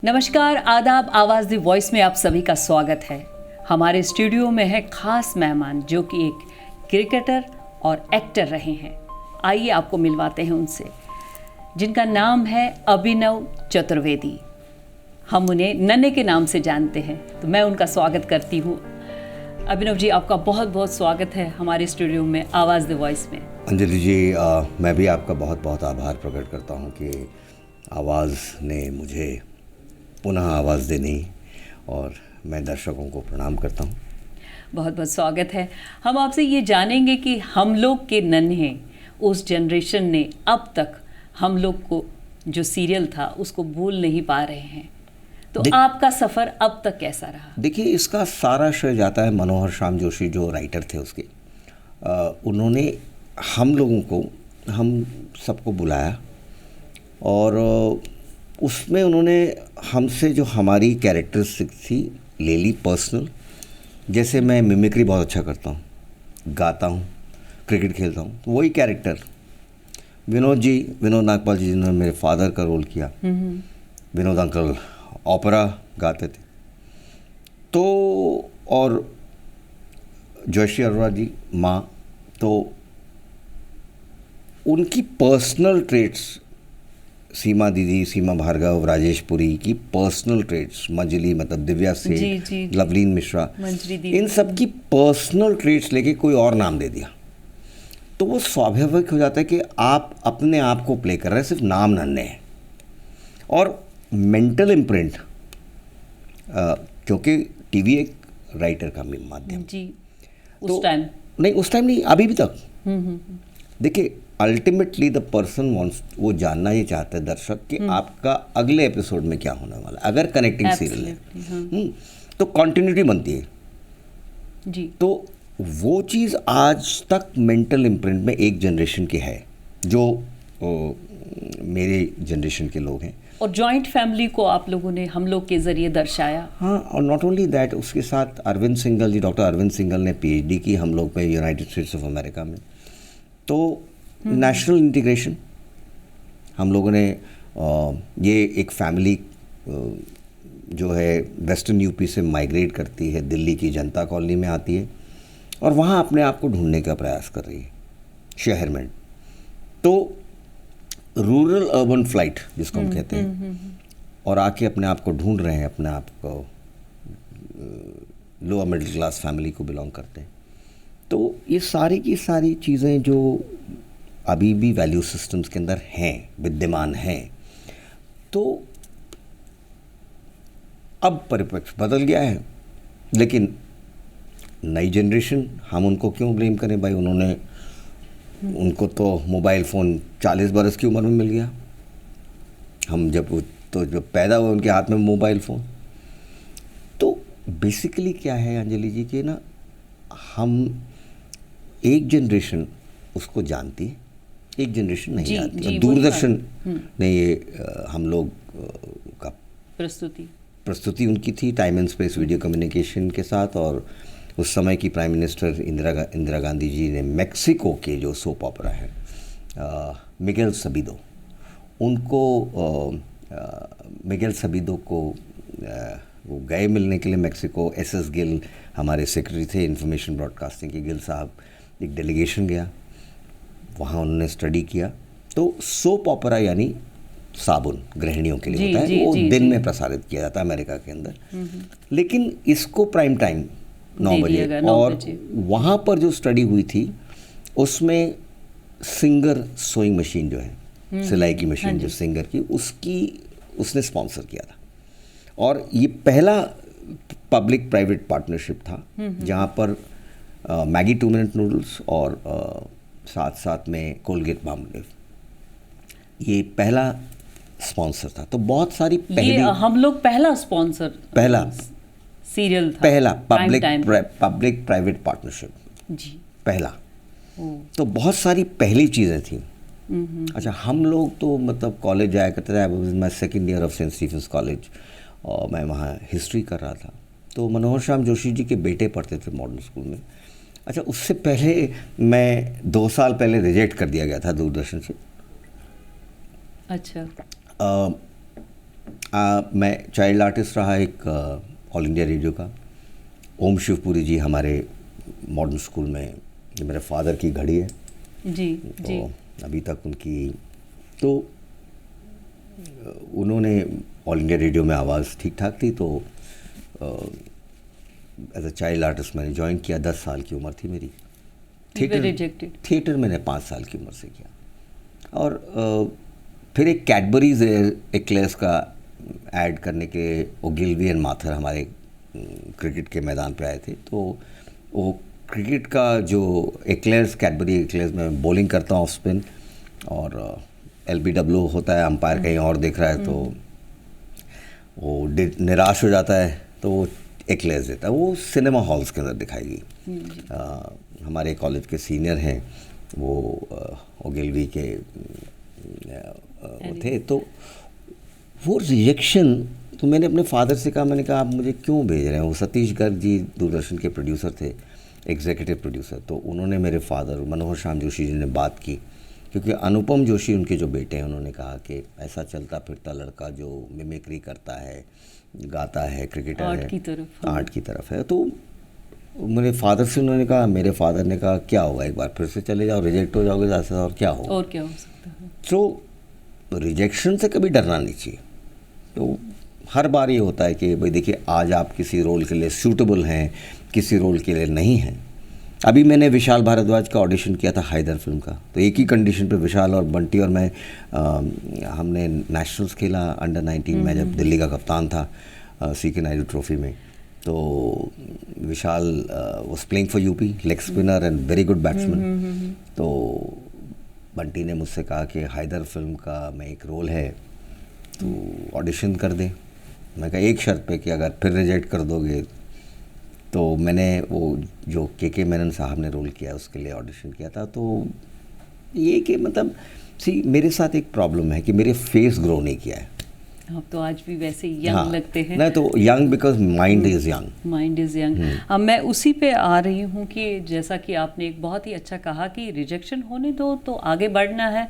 नमस्कार, आदाब। आवाज़ द वॉइस में आप सभी का स्वागत है। हमारे स्टूडियो में है खास मेहमान जो कि एक क्रिकेटर और एक्टर रहे हैं। आइए आपको मिलवाते हैं उनसे, जिनका नाम है अभिनव चतुर्वेदी। हम उन्हें नन्हे के नाम से जानते हैं, तो मैं उनका स्वागत करती हूँ। अभिनव जी, आपका बहुत बहुत स्वागत है हमारे स्टूडियो में आवाज़ द वॉइस में। अंजलि जी, मैं भी आपका बहुत बहुत आभार प्रकट करता हूँ कि आवाज़ ने मुझे पुनः आवाज़ देनी, और मैं दर्शकों को प्रणाम करता हूँ। बहुत बहुत स्वागत है। हम आपसे ये जानेंगे कि हम लोग के नन्हे उस जनरेशन ने अब तक हम लोग को जो सीरियल था उसको भूल नहीं पा रहे हैं, तो आपका सफ़र अब तक कैसा रहा? देखिए, इसका सारा श्रेय जाता है मनोहर श्याम जोशी जो राइटर थे उसके। उन्होंने हम लोगों को, हम सबको बुलाया और उसमें उन्होंने हमसे जो हमारी कैरेक्टरिस्टिक थी ले ली पर्सनल। जैसे मैं मिमिक्री बहुत अच्छा करता हूँ, गाता हूँ, क्रिकेट खेलता हूँ, तो वही कैरेक्टर विनोद नागपाल जी जिन्होंने मेरे फादर का रोल किया, विनोद अंकल ओपेरा गाते थे, तो और जयश्री अरोड़ा जी माँ, तो उनकी पर्सनल ट्रेट्स, सीमा दीदी, सीमा भार्गव, राजेश पुरी की पर्सनल ट्रेट्स, मंजली मतलब दिव्या सेठ, लवलीन मिश्रा, इन सब की पर्सनल ट्रेट्स लेके कोई और नाम दे दिया, तो वो स्वाभाविक हो जाता है कि आप अपने आप को प्ले कर रहे हैं, सिर्फ नाम नन्हे हैं। और मेंटल इम्प्रिंट, क्योंकि टीवी एक राइटर का माध्यम जी, उस टाइम नहीं, उस टाइम नहीं, अभी भी तक। देखिए, अल्टीमेटली द पर्सन वांट्स, वो जानना ही चाहता है दर्शक कि आपका अगले एपिसोड में क्या होने वाला है। अगर कनेक्टिंग सीरियल है तो कंटिन्यूटी बनती है जी। तो वो चीज़ आज तक मेंटल इम्प्रिंट में एक जनरेशन के है, जो मेरे जनरेशन के लोग हैं। और जॉइंट फैमिली को आप लोगों ने हम लोग के ज़रिए दर्शाया। हाँ, और नॉट ओनली दैट, उसके साथ अरविंद सिंघल जी, डॉक्टर अरविंद सिंघल ने पीएचडी की हम लोग में यूनाइटेड स्टेट्स ऑफ अमेरिका में। तो नेशनल इंटीग्रेशन हम लोगों ने, ये एक फैमिली जो है वेस्टर्न यूपी से माइग्रेट करती है, दिल्ली की जनता कॉलोनी में आती है और वहाँ अपने आप को ढूंढने का प्रयास कर रही है शहर में। तो रूरल अर्बन फ्लाइट जिसको हम कहते हैं, और आके अपने आप को ढूंढ रहे हैं, अपने आप को लोअर मिडिल क्लास फैमिली को बिलोंग करते हैं। तो ये सारी की सारी चीज़ें जो अभी भी वैल्यू सिस्टम्स के अंदर हैं, विद्यमान हैं, तो अब परिप्रेक्ष्य बदल गया है। लेकिन नई जनरेशन, हम उनको क्यों ब्लेम करें भाई? उनको तो मोबाइल फ़ोन 40 बरस की उम्र में मिल गया। हम जब पैदा हुए उनके हाथ में मोबाइल फ़ोन। तो बेसिकली क्या है अंजलि जी कि ना, हम एक जनरेशन उसको जानती है, एक जनरेशन नहीं जानती। दूरदर्शन ने ये हम लोग का प्रस्तुति उनकी थी time and space video communication के साथ, और उस समय की प्राइम मिनिस्टर इंदिरा गांधी जी ने मेक्सिको के जो सोप ऑपरा है मिगेल सबिदो, उनको मिगेल सबिदो को वो गए मिलने के लिए मेक्सिको। एसएस गिल हमारे सेक्रेटरी थे इंफॉर्मेशन ब्रॉडकास्टिंग के, गिल साहब, एक डेलीगेशन गया वहाँ, उन्होंने स्टडी किया। तो सोप ऑपरा यानी साबुन गृहिणियों के लिए होता है, वो दिन में प्रसारित किया जाता है अमेरिका के अंदर, लेकिन इसको प्राइम टाइम 9 बजे। और वहाँ पर जो स्टडी हुई थी उसमें सिंगर सोइंग मशीन जो है, सिलाई की मशीन जो सिंगर की, उसने स्पॉन्सर किया था। और ये पहला पब्लिक प्राइवेट पार्टनरशिप था जहाँ पर मैगी 2 मिनट नूडल्स और साथ साथ में कोलगेट पामोलिव, ये पहला स्पॉन्सर था। तो बहुत सारी पहली, ये हम लोग पहला स्पॉन्सर, पहला सीरियल था, पहला पब्लिक प्राइवेट पार्टनरशिप जी, पहला। तो बहुत सारी पहली चीज़ें थी। अच्छा, हम लोग तो मतलब कॉलेज जाया करते थे। मैं second year of Saint Stephen's College, और मैं वहाँ हिस्ट्री कर रहा था। तो मनोहर श्याम जोशी जी के बेटे पढ़ते थे मॉडर्न स्कूल में। अच्छा, उससे पहले मैं 2 साल पहले रिजेक्ट कर दिया गया था दूरदर्शन से। अच्छा, मैं चाइल्ड आर्टिस्ट रहा एक ऑल इंडिया रेडियो का। ओम शिवपुरी जी हमारे मॉडर्न स्कूल में, ये मेरे फादर की घड़ी है जी तो जी। अभी तक उनकी, तो उन्होंने ऑल इंडिया रेडियो में आवाज़ ठीक ठाक थी, तो एज अ चाइल्ड आर्टिस्ट मैंने ज्वाइन किया। 10 साल की उम्र थी मेरी। रिजेक्टेड। थिएटर मैंने 5 साल की उम्र से किया। और फिर एक कैडबरीज एक्लेयर्स का ऐड करने के ओगिलवी एंड माथर हमारे क्रिकेट के मैदान पे आए थे, तो वो क्रिकेट का जो एक्लेयर्स, कैडबरी एक्लेयर्स में बॉलिंग करता हूँ ऑफ स्पिन, और LBW होता है, अंपायर कहीं और देख रहा है तो वो निराश हो जाता है तो वो एक्लेयर्स देता है। वो सिनेमा हॉल्स के अंदर दिखाई गई। हमारे कॉलेज के सीनियर हैं वो ओगिलवी के थे, तो वो रिजेक्शन, तो मैंने अपने फादर से कहा, मैंने कहा आप मुझे क्यों भेज रहे हैं। वो सतीश गर्ग जी दूरदर्शन के प्रोड्यूसर थे, एग्जीक्यूटिव प्रोड्यूसर। तो उन्होंने मेरे फादर मनोहर श्याम जोशी जी ने बात की, क्योंकि अनुपम जोशी उनके जो बेटे हैं, उन्होंने कहा कि ऐसा चलता फिरता लड़का जो मिमिक्री करता है, गाता है, क्रिकेटर है, आर्ट की तरफ है। तो मेरे फादर से उन्होंने कहा, मेरे फादर ने कहा क्या होगा, एक बार फिर से चले जाओ, रिजेक्ट हो जाओगे ज़्यादा से और क्या होगा, और क्या हो सकता है। तो रिजेक्शन से कभी डरना नहीं चाहिए। तो हर बार ये होता है कि भाई देखिए, आज आप किसी रोल के लिए सूटेबल हैं, किसी रोल के लिए नहीं हैं। अभी मैंने विशाल भारद्वाज का ऑडिशन किया था हैदर फिल्म का, तो एक ही कंडीशन पे विशाल और बंटी और मैं हमने नेशनल्स खेला अंडर 19 में, जब दिल्ली का कप्तान था CK नायडू ट्रॉफी में। तो Vishal was playing for UP, leg spinner and very good batsman. तो बंटी ने मुझसे कहा कि हैदर फिल्म का मैं एक रोल है, तो ऑडिशन कर दे। मैं कहा एक शर्त पे कि अगर फिर रिजेक्ट कर दोगे। तो मैंने वो जो के मेनन साहब ने रोल किया उसके लिए ऑडिशन किया था। तो ये कि मतलब मेरे साथ एक प्रॉब्लम है कि मेरे फेस ग्रो नहीं किया है। आप तो आज भी वैसे यंग लगते हैं। नहीं तो young because mind is young. Mind is young. अब मैं उसी पे आ रही हूँ कि जैसा कि आपने एक बहुत ही अच्छा कहा कि रिजेक्शन होने दो, तो आगे बढ़ना है।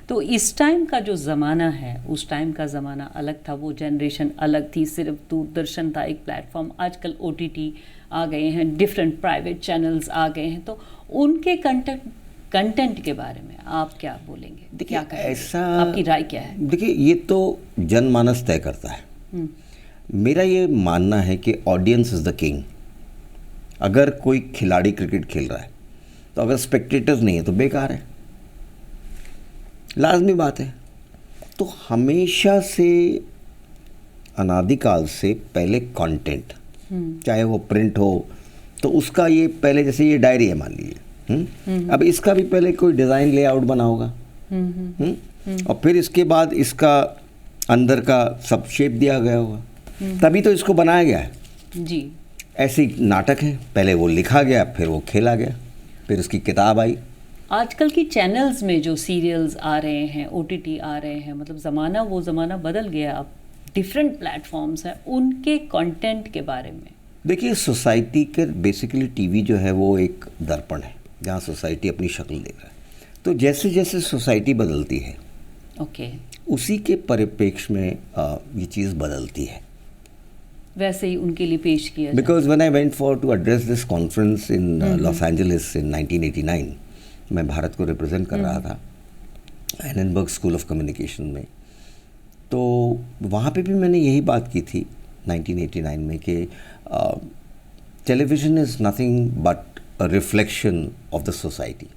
तो इस टाइम का जो ज़माना है, उस टाइम का ज़माना अलग था, वो जनरेशन अलग थी। सिर्फ दूरदर्शन था एक प्लेटफॉर्म, आजकल OTT आ गए हैं, डिफरेंट प्राइवेट चैनल्स आ गए हैं। तो उनके कंटेंट के बारे में आप क्या बोलेंगे? देखिए, ऐसा आपकी राय क्या है? देखिए, ये तो जनमानस तय करता है। मेरा ये मानना है कि ऑडियंस इज़ द किंग। अगर कोई खिलाड़ी क्रिकेट खेल रहा है तो अगर स्पेक्टेटर्स नहीं है तो बेकार है, लाजमी बात है। तो हमेशा से अनादिकाल से पहले कंटेंट, चाहे वो प्रिंट हो तो उसका ये पहले, जैसे ये डायरी है मान लीजिए, अब इसका भी पहले कोई डिज़ाइन लेआउट बना होगा, और फिर इसके बाद इसका अंदर का सब शेप दिया गया होगा, तभी तो इसको बनाया गया है जी। ऐसे नाटक है, पहले वो लिखा गया, फिर वो खेला गया, फिर उसकी किताब आई। आजकल की चैनल्स में जो सीरियल्स आ रहे हैं, OTT आ रहे हैं, मतलब ज़माना, वो ज़माना बदल गया। अब डिफरेंट प्लेटफॉर्म्स हैं, उनके कंटेंट के बारे में देखिए, सोसाइटी के बेसिकली टीवी जो है वो एक दर्पण है जहाँ सोसाइटी अपनी शक्ल देख रहा है। तो जैसे जैसे सोसाइटी बदलती है, उसी के परिप्रेक्ष्य में ये चीज़ बदलती है, वैसे ही उनके लिए पेश किया। Because when I went for to address this conference in Los Angeles in 1989, मैं भारत को रिप्रेजेंट कर रहा था एडनबर्ग स्कूल ऑफ कम्युनिकेशन में। तो वहाँ पे भी मैंने यही बात की थी 1989 में कि television is nothing but a reflection of the society.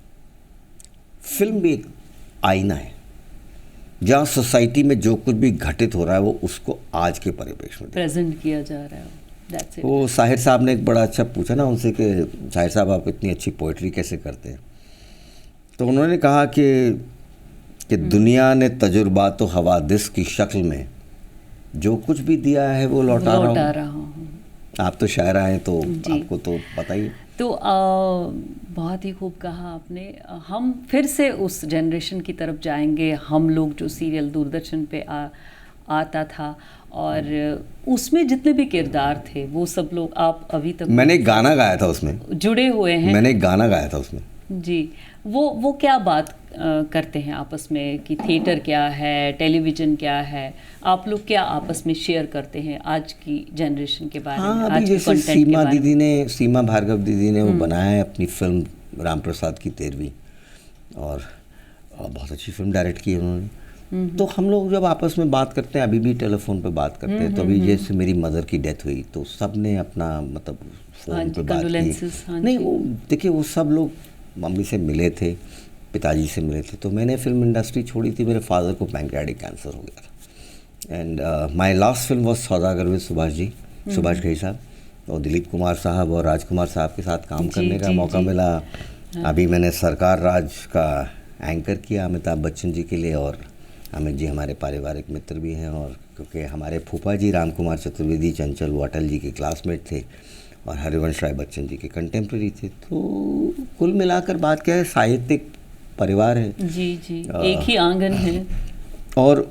Film भी एक आईना है जहाँ सोसाइटी में जो कुछ भी घटित हो रहा है वो उसको आज के परिप्रेक्ष्य में प्रेजेंट किया जा रहा है। That's it. वो साहिर साहब ने एक बड़ा अच्छा पूछा ना उनसे कि साहिर साहब आप इतनी अच्छी पोइट्री कैसे करते हैं, तो उन्होंने कहा कि दुनिया ने तजुर्बा तो हवादिस की शक्ल में जो कुछ भी दिया है वो लौटा रहा हूँ। आप तो शायरा हैं तो आपको तो पता ही। तो बहुत ही खूब कहा आपने। हम फिर से उस जनरेशन की तरफ जाएंगे, हम लोग जो सीरियल दूरदर्शन पे आता था और उसमें जितने भी किरदार थे वो सब लोग आप अभी तक, मैंने गाना गाया था उसमें, जुड़े हुए हैं। मैंने गाना गाया था उसमें जी। वो क्या बात करते हैं आपस में कि थिएटर क्या है, टेलीविज़न क्या है, आप लोग क्या आपस में शेयर करते हैं आज की जनरेशन के बारे में? हाँ, आज अभी के जैसे कंटेंट के बारे में? सीमा भार्गव दीदी ने वो बनाया है अपनी फिल्म राम प्रसाद की 13वीं, और बहुत अच्छी फिल्म डायरेक्ट की है उन्होंने। तो हम लोग जब आपस में बात करते हैं, अभी भी टेलीफोन पे बात करते हैं, तो अभी जैसे मेरी मदर की डेथ हुई तो सब ने अपना मतलब फ़ोन पे बात की। नहीं, वो देखिए, वो सब लोग मम्मी से मिले थे, पिताजी से मिले थे। तो मैंने फिल्म इंडस्ट्री छोड़ी थी, मेरे फादर को पैंक्रियाटिक कैंसर हो गया था, and my last film was Saudagar with Subhash Ghai साहब, और दिलीप कुमार साहब और राजकुमार साहब के साथ काम करने का मौका मिला। अभी मैंने सरकार राज का एंकर किया अमिताभ बच्चन जी के लिए, और अमित जी हमारे पारिवारिक मित्र भी हैं, और क्योंकि हमारे फूफा जी राम कुमार चतुर्वेदी चंचल वो अटल जी के क्लासमेट थे और हरिवंश राय बच्चन जी के कंटेम्प्रेरी थे। तो कुल मिलाकर बात क्या है, साहित्यिक परिवार है जी जी, एक ही आंगन है। और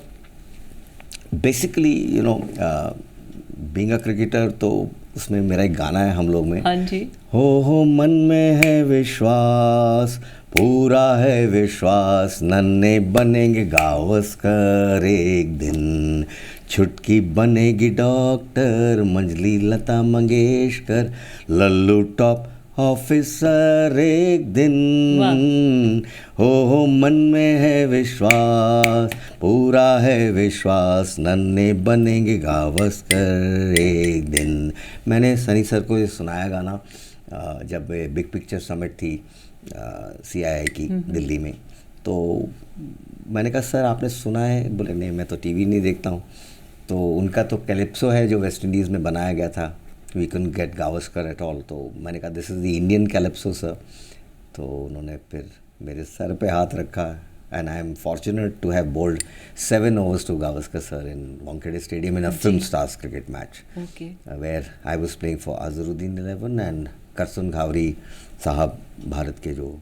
basically you know being a cricketer, तो उसमें मेरा एक गाना है हम लोग में, हाँ जी, हो मन में है विश्वास, पूरा है विश्वास, नन्हे बनेंगे गावस्कर एक दिन, छुटकी बनेगी डॉक्टर, मंजली लता मंगेशकर, लल्लू टॉप ऑफिसर एक दिन। हो मन में है विश्वास, पूरा है विश्वास, नन्हे बनेंगे गावस्कर एक दिन। मैंने सनी सर को ये सुनाया गाना जब बिग पिक्चर समिट थी CII की दिल्ली में। तो मैंने कहा सर आपने सुना है? बोले नहीं, मैं तो टीवी नहीं देखता हूँ। तो उनका तो कैलिप्सो है जो वेस्ट इंडीज़ में बनाया गया था, we can get Gavaskar at all. तो मैंने कहा this is the Indian calypso sir. तो उन्होंने फिर मेरे सर पे हाथ रखा, and I am fortunate to have bowled 7 overs to Gavaskar sir in Wankhede stadium in a film stars cricket match, where I was playing for Azharuddin 11 and Karsan Ghavri साहब भारत के, जो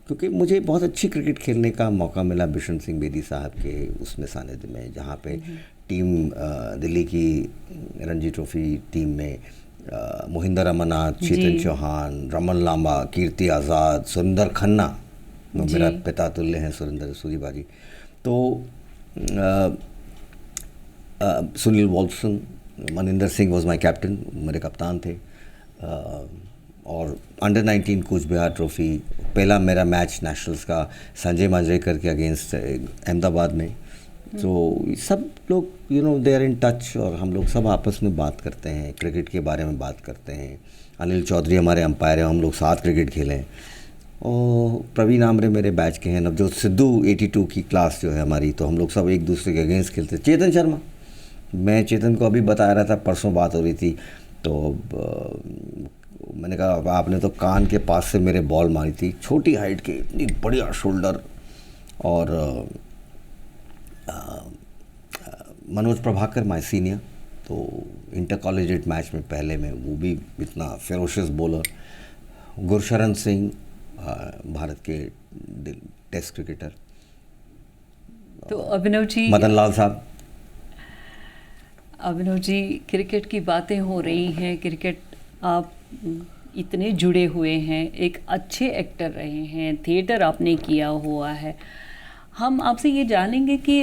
क्योंकि मुझे बहुत अच्छी क्रिकेट खेलने का मौका मिला बिशन सिंह बेदी साहब के उसमें सानिध्य में, जहाँ पे टीम दिल्ली की रणजी ट्रॉफी टीम में मोहिंदर अमरनाथ, चेतन चौहान, रमन लांबा, कीर्ति आज़ाद, सुरिंदर खन्ना, मेरा पिता तुल्य हैं सुरिंदर सूरीबाजी, तो Sunil Walson, Maninder Singh was my captain, मेरे कप्तान थे, और अंडर 19 कूच बिहार ट्रॉफी, पहला मेरा मैच नेशनल्स का संजय मांजरेकर के अगेंस्ट अहमदाबाद में। तो सब लोग you know they are in touch, और हम लोग सब आपस में बात करते हैं, क्रिकेट के बारे में बात करते हैं। अनिल चौधरी हमारे अंपायर हैं, हम लोग साथ क्रिकेट खेलें। और प्रवीण आमरे मेरे बैच के हैं, नवजोत सिद्धू 82 की क्लास जो है हमारी, तो हम लोग सब एक दूसरे के अगेंस्ट खेलते। चेतन शर्मा, मैं चेतन को अभी बता रहा था, परसों बात हो रही थी, तो मैंने कहा आपने तो कान के पास से मेरे बॉल मारी थी, छोटी हाइट के, इतनी बढ़िया शोल्डर। और मनोज प्रभाकर माय सीनियर, तो इंटर कॉलेजिएट मैच में पहले में वो भी इतना फेरोशियस बॉलर। गुरशरण सिंह भारत के टेस्ट क्रिकेटर। तो अभिनव जी, मदन लाल साहब। अभिनव जी, क्रिकेट की बातें हो रही हैं, क्रिकेट आप इतने जुड़े हुए हैं, एक अच्छे एक्टर रहे हैं, थिएटर आपने किया हुआ है। हम आपसे ये जानेंगे कि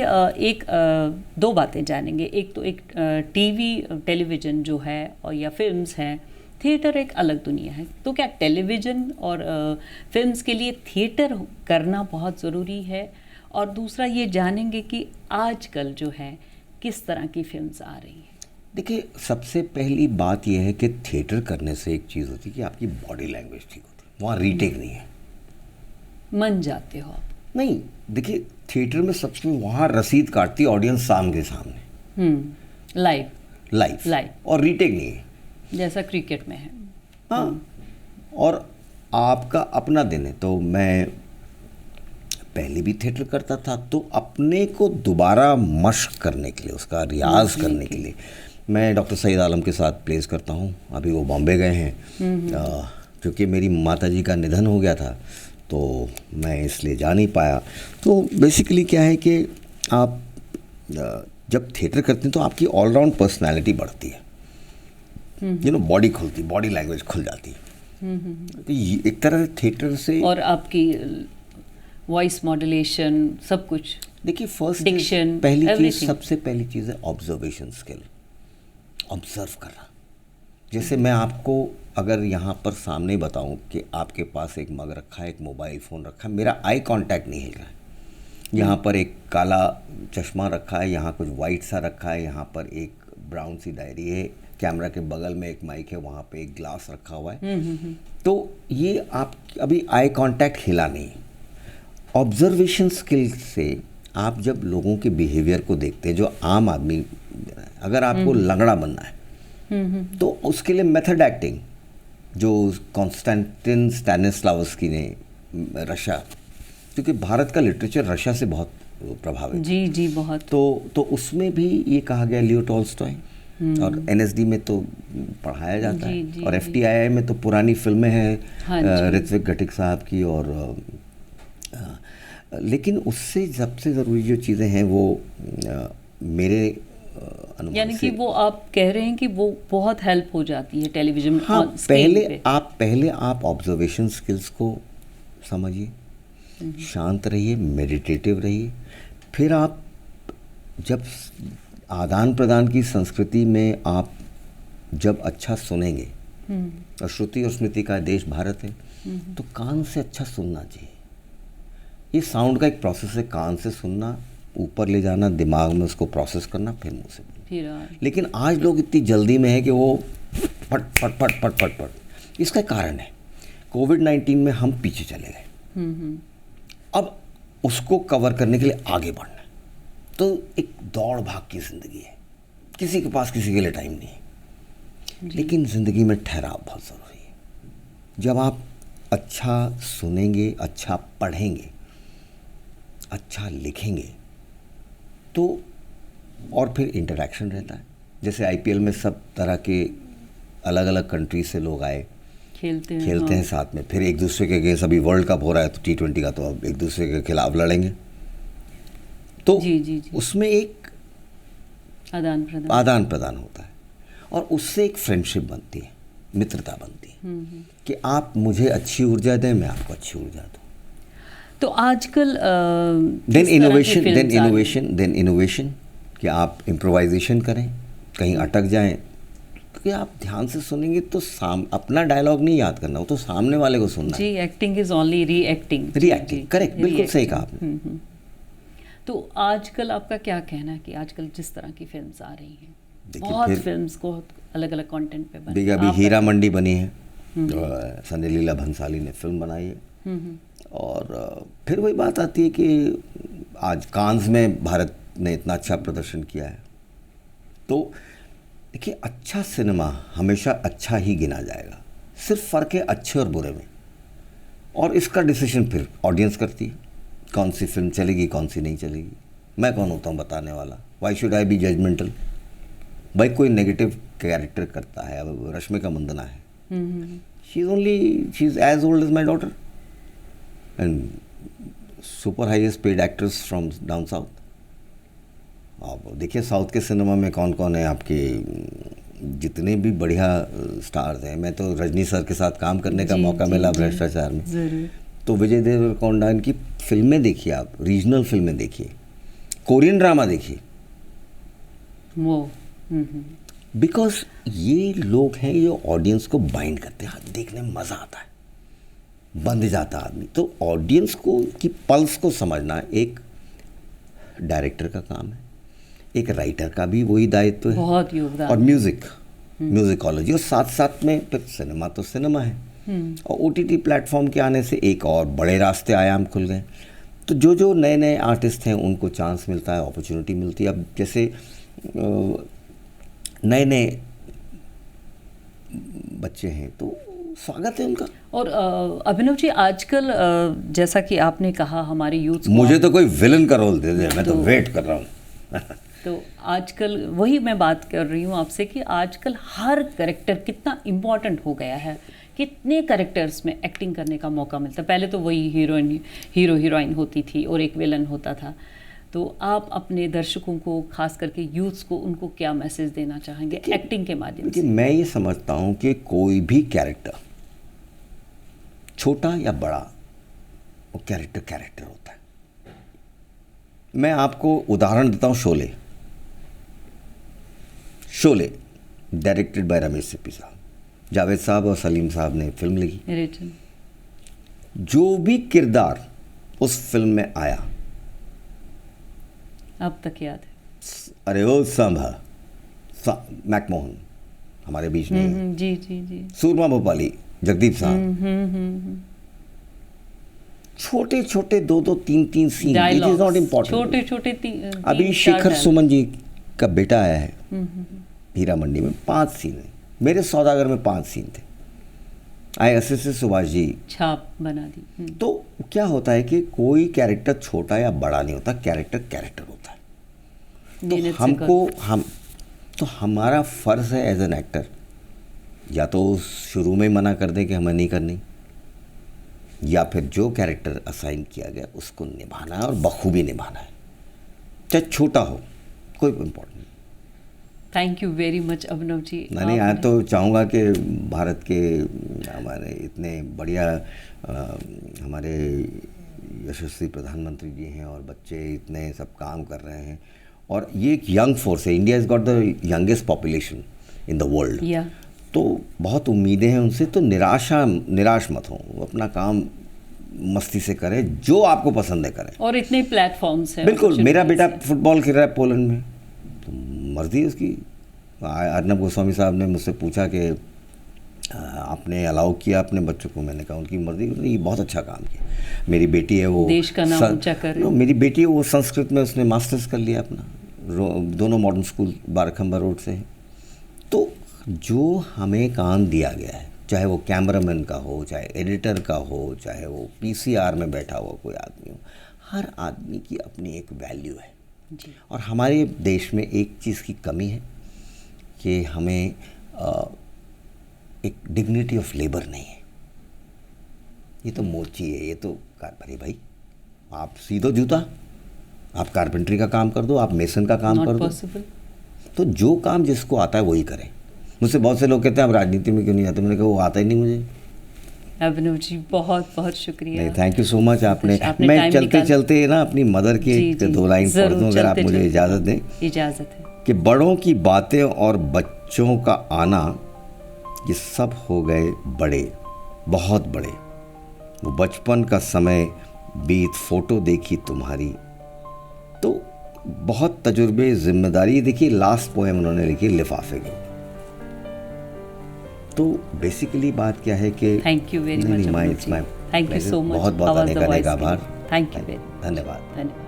दो बातें जानेंगे। एक तो एक टीवी टेलीविज़न जो है और या फिल्म्स हैं, थिएटर एक अलग दुनिया है। तो क्या टेलीविज़न और फिल्म्स के लिए थिएटर करना बहुत ज़रूरी है? और दूसरा ये जानेंगे कि आजकल जो है किस तरह की फिल्म्स आ रही हैं। देखिए, सबसे पहली बात यह है कि थिएटर करने से एक चीज़ होती है कि आपकी बॉडी लैंग्वेज ठीक होती है, वहाँ रीटेक नहीं है, मन जाते हो आप। नहीं, देखिए थिएटर में सबसे वहाँ रसीद काटती ऑडियंस सामने सामने, लाइव, और रीटेक नहीं है जैसा क्रिकेट में है। हाँ, और आपका अपना दिन है। तो मैं पहले भी थिएटर करता था, तो अपने को दोबारा मश्क करने के लिए, उसका रियाज करने के लिए मैं डॉक्टर सईद आलम के साथ प्लेस करता हूँ। अभी वो बॉम्बे गए हैं, क्योंकि मेरी माताजी का निधन हो गया था, तो मैं इसलिए जा नहीं पाया। तो बेसिकली क्या है कि आप जब थिएटर करते हैं तो आपकी ऑलराउंड पर्सनैलिटी बढ़ती है, यू नो, बॉडी खुलती, बॉडी लैंग्वेज खुल जाती है। तो एक तरह से थिएटर से, और आपकी वॉइस मॉड्यूलेशन, सब कुछ। देखिए फर्स्ट Diction, पहली चीज़, everything. सबसे पहली चीज़ है ऑब्जर्वेशन स्किल, ऑब्जर्व करना। जैसे मैं आपको अगर यहाँ पर सामने बताऊँ कि आपके पास एक मग रखा है, एक मोबाइल फ़ोन रखा है, मेरा आई कांटेक्ट नहीं हिल रहा है, यहाँ पर एक काला चश्मा रखा है, यहाँ कुछ वाइट सा रखा है, यहाँ पर एक ब्राउन सी डायरी है, कैमरा के बगल में एक माइक है, वहाँ पे एक ग्लास रखा हुआ है, तो ये आप अभी आई कांटेक्ट हिला नहीं। ऑब्जर्वेशन स्किल से आप जब लोगों के बिहेवियर को देखते हैं, जो आम आदमी, अगर आपको लंगड़ा बनना है तो उसके लिए मेथड एक्टिंग, जो कॉन्स्टेंटिन स्टैनिस्लावस्की ने, रशिया, क्योंकि भारत का लिटरेचर रशिया से बहुत प्रभावित, जी जी बहुत, तो उसमें भी ये कहा गया, लियो टॉल्स्टॉय, और एनएसडी में तो पढ़ाया जाता जी, है, जी, और एफटीआई में तो पुरानी फिल्में हैं, हाँ जी। ऋत्विक घटिक साहब की, और लेकिन उससे सबसे ज़रूरी जो चीज़ें हैं वो मेरे अनुमान यानी से, कि वो आप कह रहे हैं कि वो बहुत हेल्प हो जाती है टेलीविजन हाँ, स्क्रीन पे। पहले आप ऑब्जर्वेशन स्किल्स को समझिए, शांत रहिए, मेडिटेटिव रहिए, फिर आप जब आदान प्रदान की संस्कृति में आप जब अच्छा सुनेंगे, और श्रुति और स्मृति का देश भारत है, तो कान से अच्छा सुनना चाहिए। ये साउंड का एक प्रोसेस है, कान से सुनना, ऊपर ले जाना, दिमाग में उसको प्रोसेस करना, फिर मुंह से बोलना। लेकिन आज लोग इतनी जल्दी में है कि वो फट फट फट फट फट फट। इसका कारण है कोविड-19 में हम पीछे चले गए, अब उसको कवर करने के लिए आगे बढ़ना है। तो एक दौड़ भाग की ज़िंदगी है, किसी के पास किसी के लिए टाइम नहीं है, लेकिन ज़िंदगी में ठहराव बहुत ज़रूरी है। जब आप अच्छा सुनेंगे, अच्छा पढ़ेंगे, अच्छा लिखेंगे, तो और फिर इंटरेक्शन रहता है। जैसे आईपीएल में सब तरह के अलग अलग कंट्री से लोग आए, खेलते हैं साथ में, फिर एक दूसरे के अगेंस्ट, अभी वर्ल्ड कप हो रहा है तो T20 का, तो अब एक दूसरे के खिलाफ लड़ेंगे, तो जी। उसमें एक आदान प्रदान होता है, और उससे एक फ्रेंडशिप बनती है, मित्रता बनती है, कि आप मुझे अच्छी ऊर्जा दें, मैं आपको अच्छी ऊर्जा दूँ। तो आजकल देन इनोवेशन कि आप इम्प्रोवाइजेशन करें, कहीं अटक जाएं, क्योंकि आप ध्यान से सुनेंगे तो अपना डायलॉग नहीं याद करना, वो तो सामने वाले को सुनना जी। एक्टिंग इज ओनली रीएक्टिंग, करेक्ट, बिल्कुल सही कहा आपने। तो आजकल आपका क्या कहना है कि आजकल जिस तरह की फिल्म्स आ रही हैं, बहुत फिल्म्स को अलग अलग कंटेंट पे बनी, अभी हीरा मंडी बनी है, संजय लीला भंसाली ने फिल्म बनाई है, और फिर वही बात आती है कि आज कांस में भारत ने इतना अच्छा प्रदर्शन किया है, तो देखिए अच्छा सिनेमा हमेशा अच्छा ही गिना जाएगा, सिर्फ फ़र्क है अच्छे और बुरे में, और इसका डिसीजन फिर ऑडियंस करती है, कौन सी फिल्म चलेगी, कौन सी नहीं चलेगी। मैं कौन होता हूँ बताने वाला, why should I be judgemental. भाई कोई नेगेटिव कैरेक्टर करता है, अब रश्मिका मंदना है, she is as old as my daughter and super highest paid actress from down south. आप देखिए साउथ के सिनेमा में कौन कौन है आपके, जितने भी बढ़िया स्टार्स हैं। मैं तो रजनी सर के साथ काम करने का मौका मिला भ्रष्टाचार में, तो विजय देवरकोंडा, इनकी फिल्में देखिए आप, रीजनल फिल्में देखिए, कोरियन ड्रामा देखिए, वो बिकॉज ये लोग हैं जो ऑडियंस को बाइंड करते हैं, देखने में मज़ा आता है, बंध जाता आदमी। तो ऑडियंस को की पल्स को समझना एक डायरेक्टर का काम है, एक राइटर का भी वही दायित्व है, बहुत योगदान, और म्यूजिकोलॉजी, और साथ साथ में फिर सिनेमा तो सिनेमा है, और ओटीटी प्लेटफॉर्म के आने से एक और बड़े रास्ते आयाम खुल गए। तो जो नए नए आर्टिस्ट हैं उनको चांस मिलता है, अपॉर्चुनिटी मिलती है। अब जैसे नए नए बच्चे हैं तो स्वागत है उनका। और अभिनव जी आजकल जैसा कि आपने कहा हमारे यूथ, मुझे तो कोई विलन का रोल दे दे, मैं तो वेट कर रहा हूँ। तो आजकल वही मैं बात कर रही हूँ आपसे कि आजकल हर कैरेक्टर कितना इम्पोर्टेंट हो गया है, कितने कैरेक्टर्स में एक्टिंग करने का मौका मिलता है। पहले तो वही हीरो हीरोइन होती थी और एक विलन होता था। तो आप अपने दर्शकों को, खास करके यूथ्स को, उनको क्या मैसेज देना चाहेंगे एक्टिंग के माध्यम से? मैं ये समझता हूँ कि कोई भी कैरेक्टर छोटा या बड़ा वो कैरेक्टर होता है। मैं आपको उदाहरण देता हूँ, शोले डायरेक्टेड बाय रमेश सिप्पी साहब, जावेद साहब और सलीम साहब ने फिल्म लिखी। जो भी किरदार उस फिल्म में आया अब तक याद है। अरे वो मैकमोहन हमारे बीच नहीं है। जी जी जी। सूरमा भोपाली, जगदीप साहब, छोटे छोटे 2-2, 3-3 scene, it is not important. छोटे छोटे अभी शेखर सुमन जी का बेटा आया है हीरा मंडी में, 5 सीन है। मेरे सौदागर में 5 सीन थे। ISS सुभाष जी छाप बना दी। तो क्या होता है कि कोई कैरेक्टर छोटा या बड़ा नहीं होता, कैरेक्टर होता है। तो हमारा फर्ज है एज एन एक्टर, या तो शुरू में मना कर दें कि हमें नहीं करनी, या फिर जो कैरेक्टर असाइन किया गया उसको निभाना है और बखूबी निभाना है, चाहे छोटा हो, कोई इम्पोर्टेंट नहीं। Thank you very much Abhinav ji. नहीं, मैं तो चाहूँगा कि भारत के हमारे इतने बढ़िया हमारे यशस्वी प्रधानमंत्री जी हैं और बच्चे इतने सब काम कर रहे हैं, और ये एक यंग फोर्स है। India is got the youngest population in the world. तो बहुत उम्मीदें हैं उनसे, तो निराश मत हो, अपना काम मस्ती से करें, जो आपको पसंद है करें। और इतने प्लेटफॉर्म्स हैं। बिल्कुल, मेरा बेटा फुटबॉल खेल रहा है पोलैंड में, तो मर्जी है उसकी। अर्नब गोस्वामी साहब ने मुझसे पूछा कि आपने अलाउ किया अपने बच्चों को, मैंने कहा उनकी मर्जी, ये बहुत अच्छा काम किया। मेरी बेटी है वो देश का नाम ऊंचा कर रही है। मेरी बेटी है वो संस्कृत में उसने मास्टर्स कर लिया अपना, दोनों मॉडर्न स्कूल बारखंबा रोड से है। तो जो हमें काम दिया गया है, चाहे वो कैमरामैन का हो, चाहे एडिटर का हो, चाहे वो PCR में बैठा हुआ कोई आदमी हो, हर आदमी की अपनी एक वैल्यू है जी। और हमारे देश में एक चीज़ की कमी है कि हमें एक डिग्निटी ऑफ लेबर नहीं है। ये तो मोची है, ये तो अरे भाई आप सीधो जूता, आप कारपेंटरी का काम कर दो, आप मेसन का काम कर दो, तो जो काम जिसको आता है वही करें। मुझसे बहुत से लोग कहते हैं आप राजनीति में क्यों नहीं आते, मैंने कहा वो आता ही नहीं मुझे। अभिनव जी बहुत बहुत शुक्रिया। नहीं, थैंक यू सो मच। आपने मैं चलते ना अपनी मदर की 2 लाइन पढ़ दूं अगर आप मुझे इजाज़त दें। इजाज़त है। कि बड़ों की बातें और बच्चों का आना, ये सब हो गए बड़े, बहुत बड़े। वो बचपन का समय बीत, फोटो देखी तुम्हारी, तो बहुत तजुर्बे, जिम्मेदारी। देखिए लास्ट पोएम उन्होंने लिखी लिफाफे के। तो बेसिकली बात क्या है कि thank you very much. Thank you so much. बहुत बहुत आने का आभार। थैंक यू, धन्यवाद।